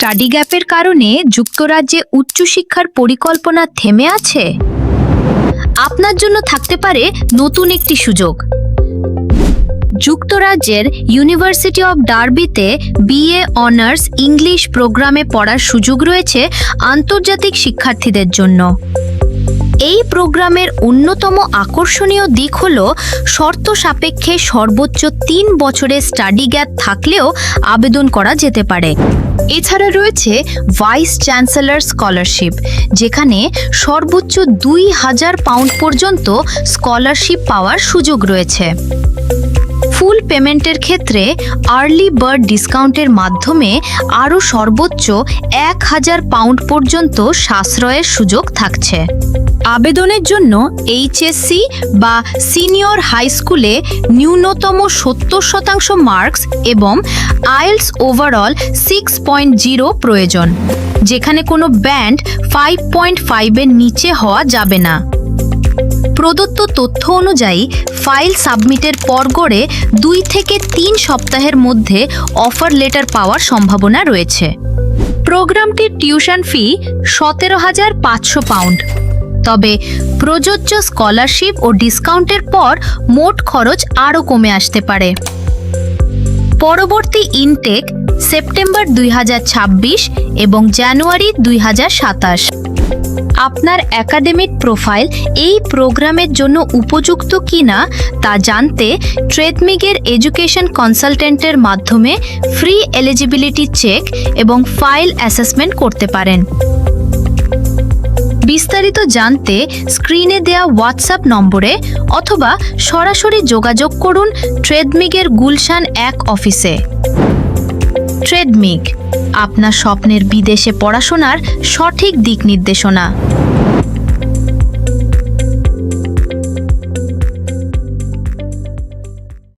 Study গ্যাপের কারণে যুক্তরাজ্যে উচ্চশিক্ষার পরিকল্পনা থেমে আছে? আপনার জন্য থাকতে পারে নতুন একটি সুযোগ। যুক্তরাজ্যের ইউনিভার্সিটি অব ডার্বিতে বিএ অনার্স ইংলিশ প্রোগ্রামে পড়ার সুযোগ রয়েছে আন্তর্জাতিক শিক্ষার্থীদের জন্য। এই প্রোগ্রামের অন্যতম আকর্ষণীয় দিক হল শর্ত সাপেক্ষে সর্বোচ্চ ৩ বছরের স্টাডি গ্যাপ থাকলেও আবেদন করা যেতে পারে। এছাড়া রয়েছে ভাইস চ্যান্সেলর স্কলারশিপ, যেখানে সর্বোচ্চ ২,০০০ পাউন্ড পর্যন্ত স্কলারশিপ পাওয়ার সুযোগ রয়েছে। ফুল পেমেন্টের ক্ষেত্রে আর্লি বার্ড ডিসকাউন্টের মাধ্যমে আরও সর্বোচ্চ ১,০০০ পাউন্ড পর্যন্ত সাশ্রয়ের সুযোগ থাকছে। আবেদনের জন্য এইচএসসি বা সিনিয়র হাই স্কুলে ন্যূনতম ৭০% মার্কস এবং আইএলটিএস ওভারঅল 6.0 প্রয়োজন, যেখানে কোনো ব্যান্ড 5.5-এর নিচে হওয়া যাবে না। প্রদত্ত তথ্য অনুযায়ী ফাইল সাবমিটের পর গড়ে ২ থেকে ৩ সপ্তাহের মধ্যে অফার লেটার পাওয়ার সম্ভাবনা রয়েছে। প্রোগ্রামটির টিউশন ফি ১৭,৫০০ পাউন্ড, তবে প্রযোজ্য স্কলারশিপ ও ডিসকাউন্টের পর মোট খরচ আরও কমে আসতে পারে। পরবর্তী ইনটেক সেপ্টেম্বর ২০২৬ এবং জানুয়ারি ২০২৭। আপনার একাডেমিক প্রোফাইল এই প্রোগ্রামের জন্য উপযুক্ত কিনা তা জানতে ট্রেডমিগের এডুকেশন কনসালটেন্টের মাধ্যমে ফ্রি এলিজিবিলিটি চেক এবং ফাইল অ্যাসেসমেন্ট করতে পারেন। বিস্তারিত জানতে স্ক্রিনে দেওয়া হোয়াটসঅ্যাপ নম্বরে অথবা সরাসরি যোগাযোগ করুন ট্রেডমিগের গুলশান ১ অফিসে। ট্রেডমিগ, আপনার স্বপ্নের বিদেশে পড়াশোনার সঠিক দিক নির্দেশনা।